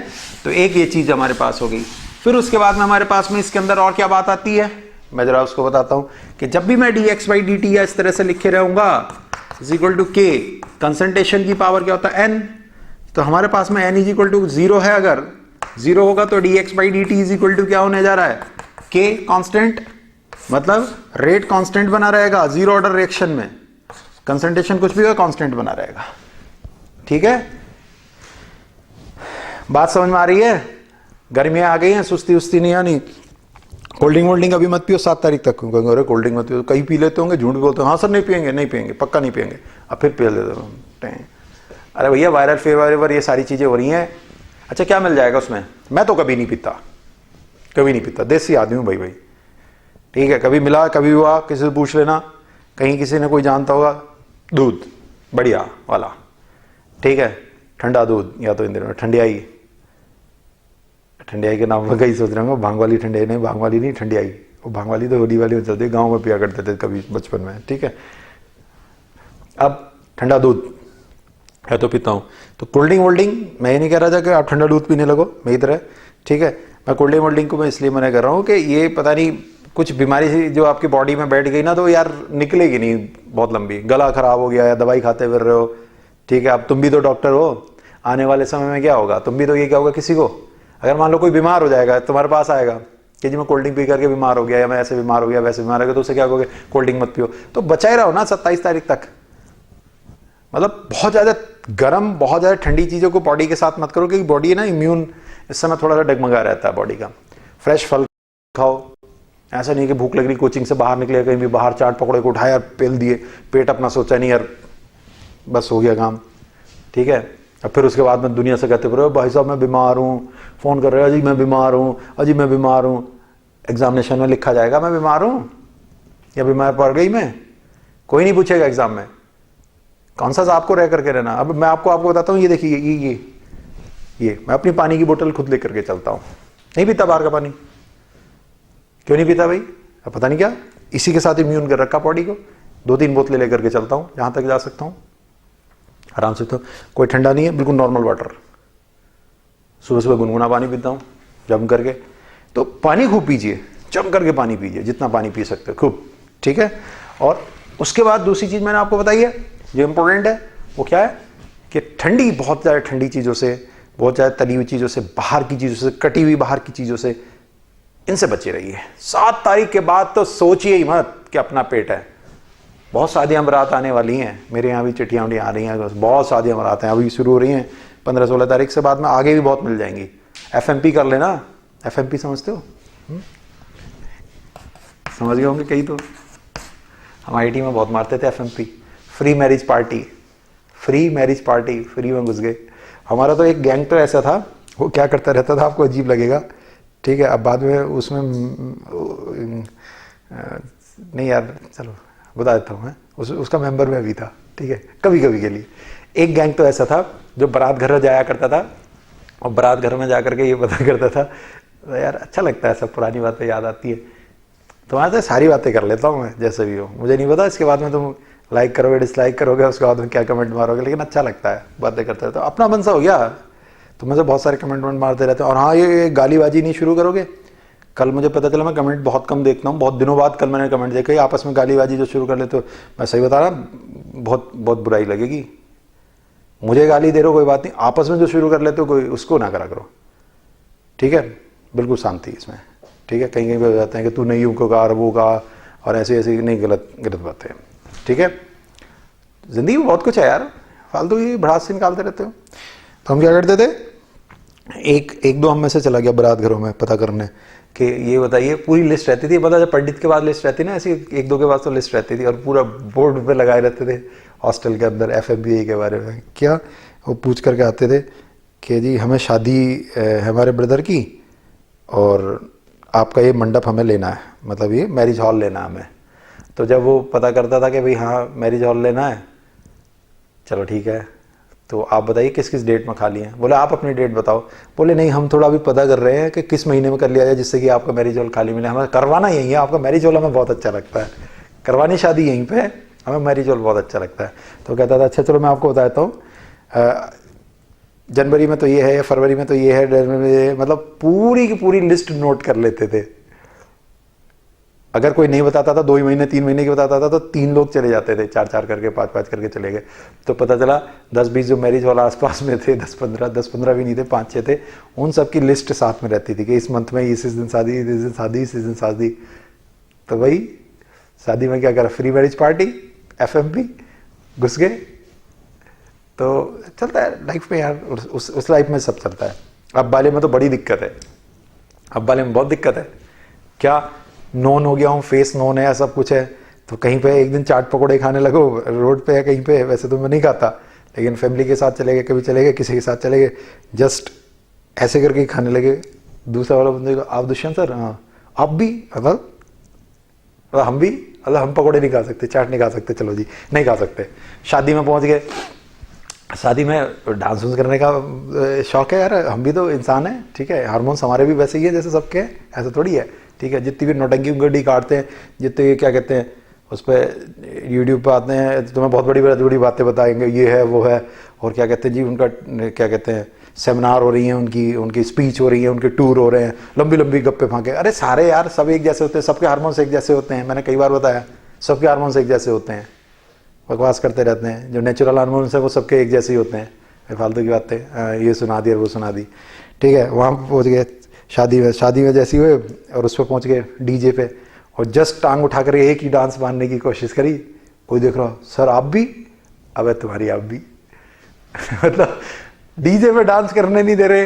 तो एक ये चीज हमारे पास हो गई। फिर उसके बाद में हमारे पास में इसके अंदर और क्या बात आती है, मैं जरा उसको बताता हूं कि जब भी मैं dx/dt या इस तरह से लिखे रहूंगा = k, कंसंट्रेशन की पावर क्या होता है n, तो हमारे पास में n = 0 है, अगर 0 होगा तो dx/dt = क्या होने जा रहा है, k कांस्टेंट, मतलब रेट कांस्टेंट बना रहेगा, 0 ऑर्डर रिएक्शन में कंसंट्रेशन कुछ भी हो कांस्टेंट बना रहेगा, ठीक है। बात समझ में आ रही है, गर्मियां आ गई हैं, सुस्ती उस्ती नहीं आनी। कोल्ड ड्रिंक अभी मत पियो 7 तारीख तक, अरे कोल्ड ड्रिंक मत पियो, कहीं पी लेते होंगे, झूठ बोलते हैं, हाँ सर नहीं पियेंगे, पक्का नहीं पियेंगे, अब फिर पी लेते हैं। अरे भैया वायरल फीवर ये सारी चीजें हो रही हैं, अच्छा क्या मिल जाएगा उसमें, मैं तो कभी नहीं पीता, देसी आदमी हूं भाई, ठीक है। कभी मिला, कभी हुआ, किसी से पूछ लेना, कहीं किसी ने कोई जानता होगा, दूध बढ़िया वाला, ठीक है, ठंडा दूध, या तो इन दिनों ठंडियाई के नाम में कहीं सोच रहा हूँ, भांग वाली ठंडियाई नहीं, भांग वाली नहीं ठंडियाई, वो भांग वाली तो होली वाली हो चलती है, गाँव में पिया करते थे कभी बचपन में, ठीक है। अब ठंडा दूध है तो पीता हूँ। तो कोल्ड ड्रिंक मैं ये नहीं कह रहा था कि आप ठंडा दूध पीने लगो मेरी तरह, ठीक है। मैं कोल्ड ड्रिंक को मैं इसलिए मना कर रहा हूँ कि ये पता नहीं कुछ बीमारी जो आपकी बॉडी में बैठ गई ना तो यार निकलेगी नहीं बहुत लंबी। गला खराब हो गया या दवाई खाते फिर रहे हो, ठीक है, अब तुम भी तो डॉक्टर हो, आने वाले समय में क्या होगा, तुम भी तो ये क्या होगा किसी को, अगर मान लो कोई बीमार हो जाएगा तुम्हारे पास आएगा कि जी मैं कोल्ड ड्रिंक पी करके बीमार हो गया या मैं ऐसे बीमार हो गया वैसे बीमार हो गया, तो उसे क्या कहोगे, कोल्ड ड्रिंक मत पियो। तो बचाए रहो ना 27 तारीख तक। मतलब बहुत ज़्यादा गर्म, बहुत ज़्यादा ठंडी चीज़ों को बॉडी के साथ मत करो, क्योंकि बॉडी है ना इम्यून इस समय थोड़ा सा डगमगा रहता है बॉडी का। फ्रेश फल खाओ, ऐसा नहीं कि भूख लग रही कोचिंग से बाहर निकले कहीं भी बाहर चाट पकौड़े को उठाया पेल दिए, पेट अपना सोचा नहीं यार बस हो गया काम, ठीक है। अब फिर उसके बाद में दुनिया से कहते फिर भाई साहब मैं बीमार हूँ, फ़ोन कर रहे हो अजी मैं बीमार हूँ, अजी मैं बीमार हूँ। एग्जामिनेशन में लिखा जाएगा मैं बीमार हूँ या बीमार पड़ गई मैं, कोई नहीं पूछेगा एग्जाम में, कौन सा आपको रह करके रहना। अब मैं आपको बताता हूँ, ये देखिए ये मैं अपनी पानी की बोतल खुद लेकर के चलता हूँ, नहीं पीता बाहर का पानी। क्यों नहीं पीता भाई, अब पता नहीं क्या, इसी के साथ इम्यून कर रखा बॉडी को। 2-3 बोतलें लेकर के चलता हूँ जहाँ तक जा सकता हूँ आराम से। तो कोई ठंडा नहीं है, बिल्कुल नॉर्मल वाटर। सुबह सुबह गुनगुना पानी पीता हूँ जम करके। तो पानी खूब पीजिए, जम करके पानी पीजिए, जितना पानी पी सकते हो खूब, ठीक है। और उसके बाद दूसरी चीज़ मैंने आपको बताई है जो इम्पोर्टेंट है, वो क्या है कि ठंडी, बहुत ज़्यादा ठंडी चीज़ों से, बहुत ज़्यादा तली हुई चीज़ों से, बाहर की चीज़ों से, कटी हुई बाहर की चीज़ों से, इनसे बचे रहिए। 7 तारीख के बाद तो सोचिए ही मत कि अपना पेट है। बहुत शादियाँ बारात आने वाली हैं, मेरे यहाँ भी चिट्ठियाँ आ रही हैं, बहुत शादियाँ बारात हैं अभी शुरू हो रही हैं 15-16 तारीख से, बाद में आगे भी बहुत मिल जाएंगी। FMP कर लेना, FMP समझते हो? समझ गए होंगे कई तो, हम IT में बहुत मारते थे FMP, free marriage party, free marriage party, free में घुस गए। हमारा तो एक गैंग तो ऐसा था, वो क्या करता रहता था, आपको अजीब लगेगा, ठीक है। अब बाद में उसमें नहीं यार चलो बता देता हूँ मैं, उसका मेंबर में भी था, ठीक है, कभी कभी के लिए। एक गैंग तो ऐसा था जो बारात घर जाया करता था और बारात घर में जा करके ये पता करता था, तो यार अच्छा लगता है, सब पुरानी बातें याद आती है, तो वहाँ से सारी बातें कर लेता हूँ मैं जैसे भी हो। मुझे नहीं पता इसके बाद में तुम लाइक करोगे डिसलाइक करोगे, उसके बाद में क्या कमेंट मारोगे, लेकिन अच्छा लगता है बातें करते रहते हो, अपना मन सा हो गया। तो मुझे बहुत सारे कमेंट मारते रहते हैं। और हाँ, ये गालीबाजी नहीं शुरू करोगे। कल मुझे पता चला मैं कमेंट बहुत कम देखता हूँ, बहुत दिनों बाद कल मैंने कमेंट देखा, आपस में गालीबाजी जो शुरू कर लेते हो, मैं सही बता रहा, बहुत बहुत बुराई लगेगी। मुझे गाली दे रहे हो कोई बात नहीं, आपस में जो शुरू कर लेते हो कोई उसको ना करा करो, ठीक है, बिल्कुल शांति इसमें, ठीक है। कहीं कहीं पे हो जाते हैं कि तू नहीं यूँ कहा वो कहा और ऐसे ऐसे नहीं, गलत बातें, ठीक है। जिंदगी में बहुत कुछ है यार, फालतू ये भड़ास से निकालते रहते हो। तो हम क्या करते थे, एक दो हम में से चला गया बारात घरों में पता करने कि ये बताइए, पूरी लिस्ट रहती थी, पता जब पंडित के बाद लिस्ट रहती ना, ऐसी 1-2 के बाद तो लिस्ट रहती थी, और पूरा बोर्ड पे लगाए रहते थे हॉस्टल के अंदर FMBA के बारे में। क्या वो पूछ करके आते थे कि जी हमें शादी है हमारे ब्रदर की और आपका ये मंडप हमें लेना है, मतलब ये मैरिज हॉल लेना है हमें। तो जब वो पता करता था कि भाई हाँ मैरिज हॉल लेना है, चलो ठीक है, तो आप बताइए किस किस डेट में खाली हैं। बोले आप अपनी डेट बताओ। बोले नहीं, हम थोड़ा अभी पता कर रहे हैं कि किस महीने में कर लिया जाए जिससे कि आपका मैरिज हॉल खाली मिले। हमें करवाना यही है, आपका मैरिज हॉल हमें बहुत अच्छा लगता है, करवानी शादी यहीं पे है, हमें मैरिज हॉल बहुत अच्छा लगता है। तो कहता था अच्छा चलो मैं आपको बता देता हूँ, जनवरी में तो ये है, फरवरी में तो ये है, मतलब पूरी की पूरी लिस्ट नोट कर लेते थे। अगर कोई नहीं बताता था, 2 महीने 3 महीने की बताता था, तो 3 लोग चले जाते थे, 4-4 करके 5-5 करके चले गए। तो पता चला 10-20 जो मैरिज हॉल आसपास में थे, 10-15 भी नहीं थे, 5-6 थे, उन सब की लिस्ट साथ में रहती थी कि इस मंथ में इस दिन शादी, इस दिन शादी, इस दिन शादी। तो भाई शादी में क्या करा, फ्री मैरिज पार्टी, FMP, घुस गए। तो चलता है लाइफ में यार, उस लाइफ में सब चलता है। अब वाले में तो बड़ी दिक्कत है, अब वाले में बहुत दिक्कत है। क्या नॉन हो गया हूँ, फेस नॉन है, सब कुछ है, तो कहीं पे एक दिन चाट पकौड़े खाने लगो, रोड पे है कहीं पे, वैसे तो मैं नहीं खाता, लेकिन फैमिली के साथ चले गए, कभी चले गए, किसी के साथ चले गए, जस्ट ऐसे करके खाने लगे। दूसरा वाला बंदे को आप दुष्यंत सर, हाँ आप भी, मतलब हम भी, मतलब हम पकौड़े नहीं खा सकते, चाट नहीं खा सकते, चलो जी नहीं खा सकते। शादी में पहुँच गए, शादी में डांस वांस करने का शौक है यार, हम भी तो इंसान हैं, ठीक है, हार्मोन्स हमारे भी वैसे ही है जैसे सबके हैं, ऐसा थोड़ी है, ठीक है। जितनी भी नौटंकी गड्डी काटते हैं, जितने क्या कहते हैं उस पर यूट्यूब पे आते हैं, तुम्हें बहुत बड़ी बड़ी बातें बताएंगे, ये है वो है, और क्या कहते हैं जी उनका क्या कहते हैं सेमिनार हो रही हैं, उनकी उनकी स्पीच हो रही है, उनके टूर हो रहे हैं, लंबी लंबी गप्पे फांके। अरे सारे यार सब एक जैसे होते हैं, सबके हार्मोन्स एक जैसे होते हैं, मैंने कई बार बताया सबके हार्मोन्स एक जैसे होते हैं। बकवास करते रहते हैं, जो नेचुरल हार्मोन्स है वो सबके एक जैसे ही होते हैं, फालतू की बातें ये सुना दी और वो सुना दी। ठीक है, वहाँ पहुँच गए शादी में जैसी हुए और उस पर पहुँच गए डीजे पे, और जस्ट टांग उठा कर एक ही डांस मारने की कोशिश करी। कोई देख रहा सर आप भी, अबे तुम्हारी आप भी मतलब डीजे पे डांस करने नहीं दे रहे,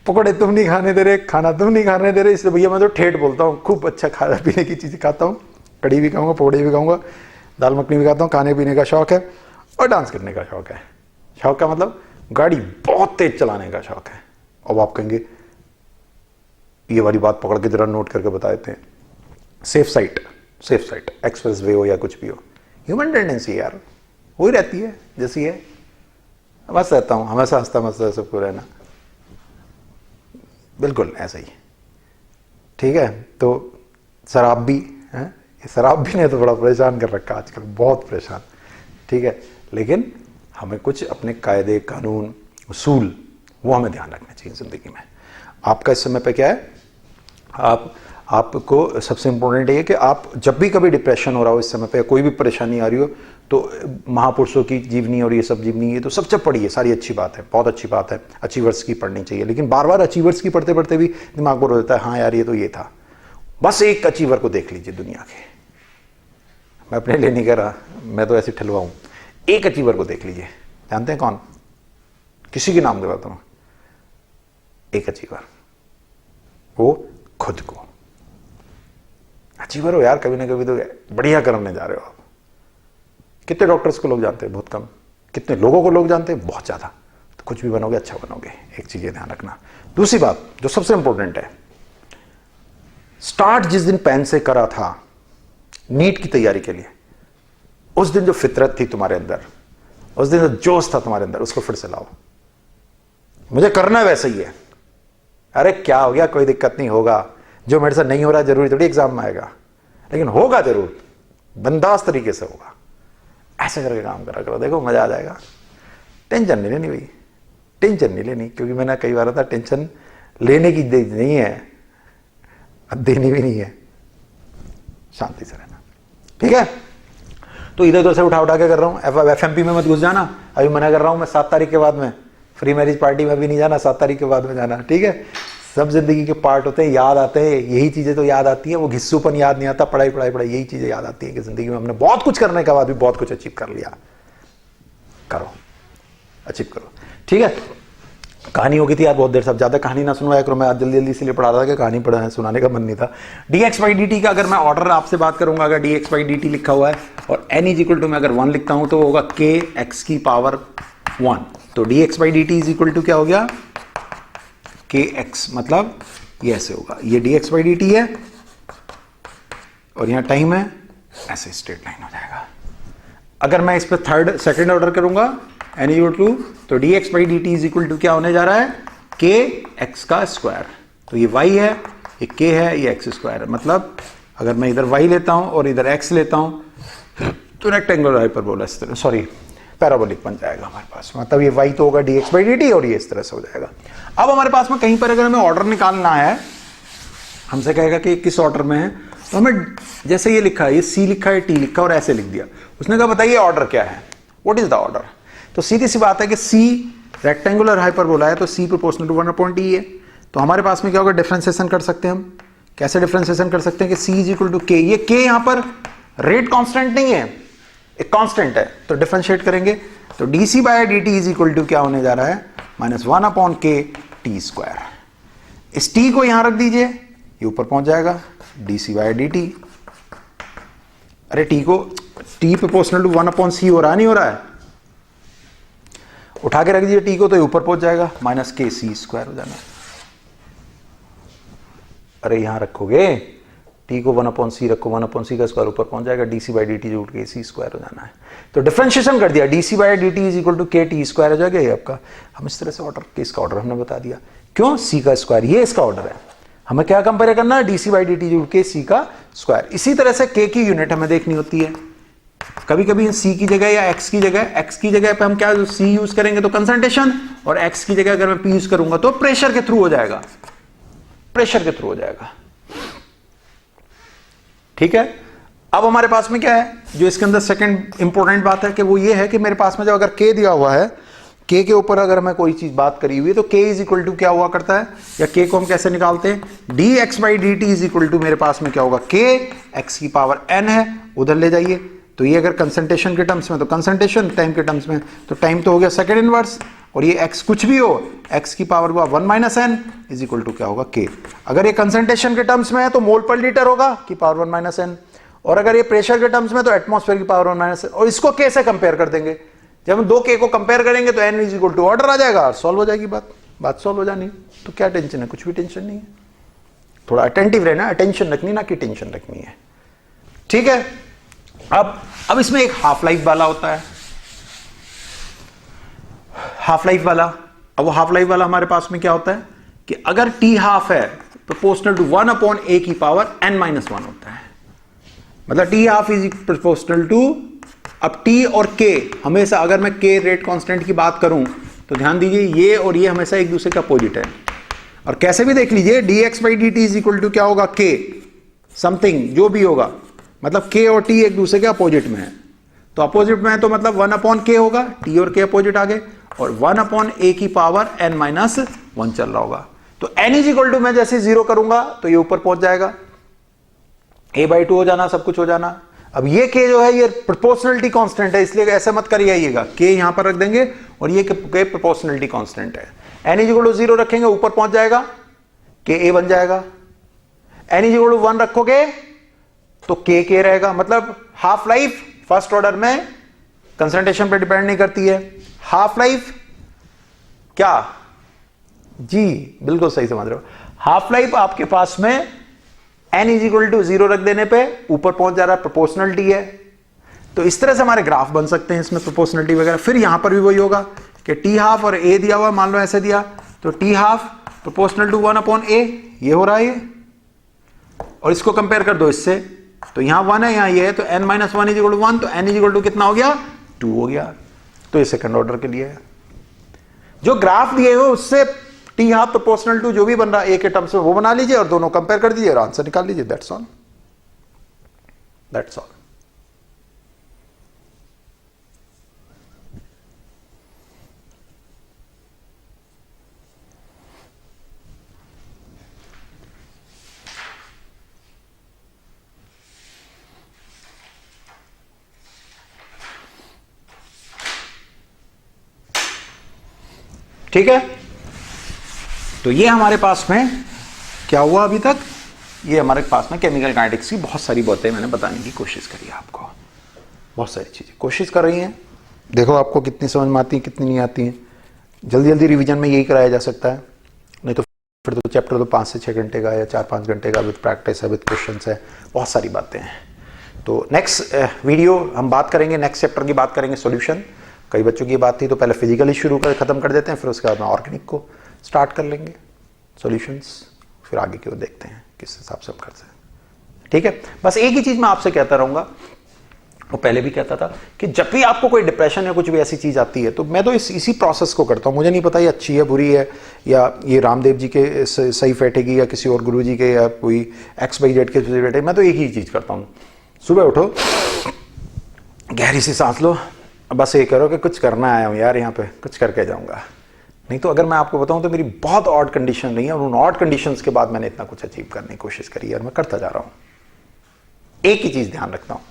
पकौड़े तुम नहीं खाने दे रहे, खाना तुम नहीं खाने दे रहे, इसलिए भैया मैं तो ठेठ बोलता हूँ, खूब अच्छा खाने पीने की चीज़ें खाता हूँ, कड़ी भी खाऊंगा, पकौड़े भी खाऊंगा, दाल मखनी भी खाता हूँ। खाने पीने का शौक है और डांस करने का शौक है। शौक का मतलब गाड़ी बहुत तेज चलाने का शौक है। अब आप कहेंगे ये वाली बात पकड़ के जरा नोट करके बता देते हैं। सेफ साइट एक्सप्रेस वे हो या कुछ भी हो, ह्यूमन टेंडेंसी यार वही रहती है जैसी है। मस्त रहता हूँ, हमेशा हंसता मस्त सबको रहना, बिल्कुल ऐसा ही। ठीक है, तो शराब भी है, ये शराब भी ने तो बड़ा परेशान कर रखा आजकल, बहुत परेशान। ठीक है, लेकिन हमें कुछ अपने कायदे कानून उसूल वो हमें ध्यान रखना चाहिए ज़िंदगी में। आपका इस समय पे क्या है, आपको सबसे इंपॉर्टेंट ये है कि आप जब भी कभी डिप्रेशन हो रहा हो, इस समय पे कोई भी परेशानी आ रही हो, तो महापुरुषों की जीवनी और ये सब जीवनी, ये तो सब पढ़िए, सारी अच्छी बात है, बहुत अच्छी बात है, अचीवर्स की पढ़नी चाहिए। लेकिन बार बार अचीवर्स की पढ़ते पढ़ते भी दिमाग को रो देता है, हाँ यार ये तो ये था। बस एक अचीवर को देख लीजिए दुनिया के, मैं अपने लिए नहीं कह रहा, मैं तो ऐसे ठलवा हूँ। एक अचीवर को देख लीजिए, जानते हैं कौन? किसी के नाम दिलाता हूँ, एक अचीवर, वो खुद को। अचीवर हो यार, कभी ना कभी तो बढ़िया करने जा रहे हो आप। कितने डॉक्टर्स को लोग जानते हैं? बहुत कम। कितने लोगों को लोग जानते हैं? बहुत ज्यादा। तो कुछ भी बनोगे अच्छा बनोगे, एक चीज ध्यान रखना। दूसरी बात जो सबसे इंपॉर्टेंट है, स्टार्ट जिस दिन पेन से करा था नीट की तैयारी के लिए, उस दिन जो फितरत थी तुम्हारे अंदर, उस दिन जो जोश था तुम्हारे अंदर, उसको फिर से लाओ। मुझे करना वैसा ही है। अरे क्या हो गया, कोई दिक्कत नहीं, होगा। जो मेरे से नहीं हो रहा जरूरी थोड़ी एग्जाम में आएगा, लेकिन होगा जरूर, बंदास तरीके से होगा। ऐसे करके काम करा करो, देखो मजा आ जाएगा। टेंशन नहीं लेनी भाई, टेंशन नहीं लेनी, क्योंकि मैंने कई बार था टेंशन लेने की नहीं है, देनी भी नहीं है। शांति से रहना, ठीक है। तो इधर उधर से उठा उठा के कर रहा हूँ। FMP में मत घुस जाना, अभी मना कर रहा हूँ मैं। 7 तारीख के बाद में फ्री मैरिज पार्टी में भी नहीं जाना, 7 तारीख के बाद में जाना, ठीक है। सब जिंदगी के पार्ट होते हैं, याद आते हैं, यही चीजें तो याद आती हैं। वो घिस्सूपन याद नहीं आता, पढ़ाई पढ़ाई पढ़ाई, यही चीजें याद आती हैं कि जिंदगी में हमने बहुत कुछ करने के बाद भी बहुत कुछ अचीव कर लिया। करो, अचीव करो, ठीक है। कहानी हो गई थी यार बहुत देर से, अब ज्यादा कहानी ना सुनवाया करो। मैं आज जल्दी जल्दी इसलिए पढ़ा रहा था कि कहानी पढ़ा सुनाने का मन नहीं था। dx/dt का अगर मैं ऑर्डर आपसे बात करूंगा, अगर dx/dt लिखा हुआ है और n इक्वल टू मैं अगर 1 लिखता हूं तो होगा kx⁻1। तो dx/dt इज इक्वल टू क्या हो गया, kx, मतलब ये ऐसे होगा, ये dx/dt है और यहां टाइम है, ऐसे स्ट्रेट लाइन हो जाएगा। अगर मैं इस पर सेकंड ऑर्डर करूंगा n इक्वल टू, तो dx/dt इज इक्वल टू क्या होने जा रहा है, kx का स्क्वायर। तो ये y है, ये k है, ये x स्क्वायर है। मतलब अगर मैं इधर y लेता हूं और इधर x लेता हूं तो रेक्टेंगुलर हाइपरबोला इस तरह, सॉरी पैराबोलिक बन जाएगा हमारे पास। मतलब ये y तो होगा dx/dt और ये इस तरह से हो जाएगा। अब हमारे पास में कहीं पर अगर हमें ऑर्डर निकालना है, हमसे कहेगा कि किस ऑर्डर में है, तो हमें जैसे ये लिखा है, ये c लिखा है, t लिखा और ऐसे लिख दिया। उसने कहा बताइए ऑर्डर क्या है, व्हाट इज द ऑर्डर। तो सीधी सी बात है कि c रेक्टेंगुलर हाइपरबोला है तो c प्रोपोर्शनल टू 1/t है। तो हमारे पास में क्या होगा, डिफरेंशिएशन कर सकते हैं हम। कैसे डिफरेंशिएशन कर सकते हैं कि c is equal to k। ये k यहां पर रेट कांस्टेंट नहीं है, एक कांस्टेंट है, तो डिफरेंशिएट करेंगे तो dc/dt इज इक्वल टू क्या होने जा रहा है, -1/k t²। इस t को यहां रख दीजिए, ये ऊपर पहुंच जाएगा dc/dt। अरे t को t प्रोपोर्शनल टू 1/c हो रहा नहीं हो रहा है, उठा के रख दीजिए t को, तो ये ऊपर पहुंच जाएगा -kc² हो जाना। अरे यहां रखोगे t को 1/c रखो, 1/c का स्क्वायर ऊपर पहुंच जाएगा, dc/dt जो उठ के c² हो जाना है। तो डिफरेंशिएशन कर दिया, dc/dt is equal to kt² हो जाएगा। ये आपका, हम इस तरह से ऑर्डर, इसका ऑर्डर हमने बता दिया। क्यों, c का स्क्वायर, ये इसका ऑर्डर है। हमें क्या कंपेयर करना है, dc/dt जो उठ के c का स्क्वायर। इसी तरह से k की यूनिट हमें देखनी होती है, कभी कभी सी की जगह या एक्स की जगह पे हम क्या सी यूज करेंगे तो कंसंट्रेशन, और एक्स की जगह अगर मैं पी यूज करूंगा तो प्रेशर के थ्रू हो जाएगा, प्रेशर के थ्रू हो जाएगा। ठीक है, अब हमारे पास में क्या है, जो इसके अंदर सेकंड इंपॉर्टेंट बात है कि वो ये है कि मेरे पास में जो अगर के दिया हुआ है, के के ऊपर अगर मैं कोई चीज बात करी हुई है तो के इज इक्वल टू क्या हुआ करता है, या के को हम कैसे निकालते हैं, D x by D T is equal to मेरे पास में क्या होगा, के एक्स की पावर एन है, उधर ले जाइए। तो ये अगर कंसंट्रेशन के टर्म्स में तो कंसंट्रेशन, टाइम के टर्म्स में तो टाइम तो हो गया सेकंड इनवर्स, और ये x कुछ भी हो, x की पावर हुआ 1 minus N is equal to क्या होगा, k। अगर ये कंसंट्रेशन के टर्म्स में है तो मोल पर लीटर होगा की पावर 1 माइनस एन, और अगर ये प्रेशर के टर्म्स में तो एटमॉस्फेयर की पावर 1 माइनस एन, और इसको k से कंपेयर कर देंगे। जब हम दो k को कंपेयर करेंगे तो n is equal to order आ जाएगा और सॉल्व हो जाएगी बात सॉल्व हो जानी। तो क्या टेंशन है, कुछ भी टेंशन नहीं है। थोड़ा अटेंटिव रहना, अटेंशन रखनी ना कि टेंशन रखनी है। ठीक है, अब इसमें एक हाफ लाइफ वाला होता है, हाफ लाइफ वाला। अब वो हाफ लाइफ वाला हमारे पास में क्या होता है कि अगर टी हाफ है प्रोपोर्शनल टू 1 अपॉन ए की पावर n माइनस 1 होता है, मतलब T half is proportional to, अब टी और के हमेशा, अगर मैं के रेट कांस्टेंट की बात करूं तो ध्यान दीजिए ये और ये हमेशा एक दूसरे का अपोजिट है, और कैसे भी देख लीजिए d x by D T is equal to क्या होगा, के समथिंग जो भी होगा, मतलब के और टी एक दूसरे के अपोजिट में है। तो अपोजिट में है तो मतलब 1 अपॉन के होगा, टी और के अपोजिट आ गए, और 1 अपॉन ए की पावर n माइनस 1 चल रहा होगा। तो n इज इक्वल टू मैं जैसे 0 करूंगा तो ये ऊपर पहुंच जाएगा, a बाई 2 हो जाना, सब कुछ हो जाना। अब ये k जो है ये प्रोपोर्शनलिटी कांस्टेंट है, इसलिए ऐसे मत करिएगा, k यहां पर रख देंगे और ये k प्रोपोर्शनलिटी कांस्टेंट है। n इज इक्वल टू 0 रखेंगे ऊपर पहुंच जाएगा, k a बन जाएगा। n इज इक्वल टू 1 रखोगे तो k k रहेगा, मतलब हाफ लाइफ फर्स्ट ऑर्डर में कंसंट्रेशन पर डिपेंड नहीं करती है। हाफ लाइफ क्या, जी बिल्कुल सही समझ रहे हो, हाफ लाइफ आपके पास में n इज इक्वल टू 0 रख देने पे ऊपर पहुंच जा रहा है, प्रोपोर्शनलिटी है। तो इस तरह से हमारे ग्राफ बन सकते हैं इसमें प्रोपोर्शनलिटी वगैरह। फिर यहां पर भी वही होगा कि टी हाफ और a दिया हुआ, मान लो ऐसे दिया तो T half proportional to 1 upon a, ये हो रहा है ये, और इसको कंपेयर कर दो इससे, तो यहां 1 है, यहां ये है, तो n minus 1 is equal to 1, तो n इज इक्वल टू कितना हो गया, 2 हो गया। तो ये सेकंड ऑर्डर के लिए है। जो ग्राफ दिए हो उससे टी हाफ प्रोपोर्शनल टू जो भी बन रहा है ए के टर्म्स में वो बना लीजिए और दोनों कंपेयर कर दीजिए और आंसर निकाल लीजिए, दैट्स ऑल, दैट्स ऑल। ठीक है, तो ये हमारे पास में क्या हुआ अभी तक, ये हमारे पास में केमिकल काइनेटिक्स की बहुत सारी बातें मैंने बताने की कोशिश करी है आपको, बहुत सारी चीजें कोशिश कर रही हैं। देखो आपको कितनी समझ में आती है, कितनी नहीं आती हैं। जल्दी जल्दी रिवीजन में यही कराया जा सकता है, नहीं तो फिर तो चैप्टर तो 5 से 6 घंटे का या 4-5 घंटे का विद प्रैक्टिस है, विद क्वेश्चंस है, बहुत सारी बातें हैं। तो नेक्स्ट वीडियो हम बात करेंगे, नेक्स्ट चैप्टर की बात करेंगे सॉल्यूशन। कई बच्चों की बात थी तो पहले फिजिकली शुरू कर खत्म कर देते हैं, फिर उसके बाद में ऑर्गेनिक को स्टार्ट कर लेंगे, सॉल्यूशंस, फिर आगे की ओर देखते हैं किस हिसाब से हम कर सकते हैं। ठीक है, बस एक ही चीज मैं आपसे कहता रहूंगा, वो पहले भी कहता था कि जब भी आपको कोई डिप्रेशन या कुछ भी ऐसी चीज आती है तो मैं तो इसी प्रोसेस को करता हूं। मुझे नहीं पता ये अच्छी है बुरी है, या ये रामदेव जी के सही बैठेगी या किसी और गुरु जी के या कोई XYZ के सही बैठेगी, मैं तो एक ही चीज करता हूं, सुबह उठो, गहरी सी सांस लो, बस ये करो कि कुछ करना आया हूं यार, यहाँ पे कुछ करके जाऊंगा। नहीं तो अगर मैं आपको बताऊं तो मेरी बहुत ऑड कंडीशन रही है, और उन ऑड कंडीशंस के बाद मैंने इतना कुछ अचीव करने की कोशिश करी है और मैं करता जा रहा हूं। एक ही चीज ध्यान रखता हूं,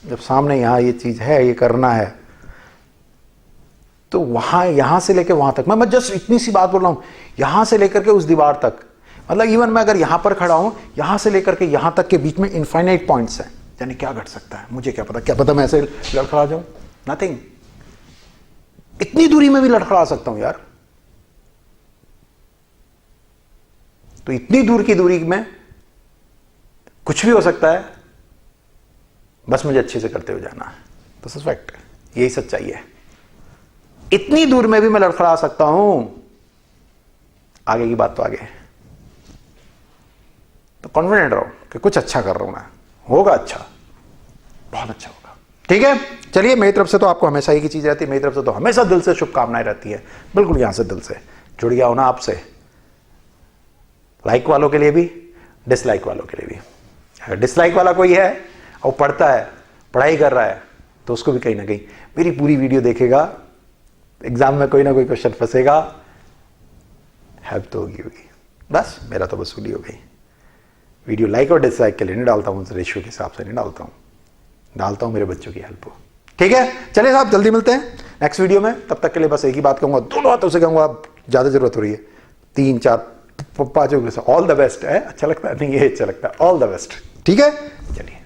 जब सामने यहां ये चीज है, ये करना है, तो वहां यहां से लेकर वहां तक, मैं जस्ट इतनी सी बात बोल रहा हूं, यहां से लेकर के उस दीवार तक, मतलब इवन मैं अगर यहां पर खड़ा हूं, यहां से लेकर के यहां तक के बीच में इनफाइनाइट पॉइंट्स हैं, यानी क्या घट सकता है मुझे क्या पता मैं ऐसे लड़खड़ा जाऊं, नथिंग। इतनी दूरी में भी लड़खड़ा सकता हूं यार, तो इतनी दूर की दूरी में कुछ भी हो सकता है, बस मुझे अच्छे से करते हुए जाना है। तो सस्पेक्ट यही सच्चाई है, इतनी दूर में भी मैं लड़खड़ा सकता हूं, आगे की बात तो आगे। तो कॉन्फिडेंट रहो कि कुछ अच्छा कर रहा हूं मैं, होगा अच्छा, बहुत अच्छा होगा। ठीक है, चलिए मेरी तरफ से तो आपको हमेशा ही की चीज रहती है, मेरी तरफ से तो हमेशा दिल से शुभकामनाएं रहती है, बिल्कुल यहां से दिल से जुड़ गया हो ना आपसे, लाइक वालों के लिए भी, डिसलाइक वालों के लिए भी। अगर डिसलाइक वाला कोई है और पढ़ता है, पढ़ाई कर रहा है, तो उसको भी कहीं ना कहीं मेरी पूरी वीडियो देखेगा, एग्जाम में कोई ना कोई क्वेश्चन फंसेगा, हेल्प तो होगी। बस मेरा तो वसूली हो गई। वीडियो लाइक और डिसलाइक के लिए नहीं डालता हूं, उस रेशियो के हिसाब से नहीं डालता हूं मेरे बच्चों की हेल्प हो। ठीक है, चलिए साहब जल्दी मिलते हैं नेक्स्ट वीडियो में। तब तक के लिए बस एक ही बात कहूंगा, दोनों हाथों से कहूंगा, ज्यादा जरूरत हो रही है, 3 4 5 ऑल द बेस्ट है। अच्छा लगता है नहीं, ये अच्छा लगता है, ऑल द बेस्ट। ठीक है, चलिए।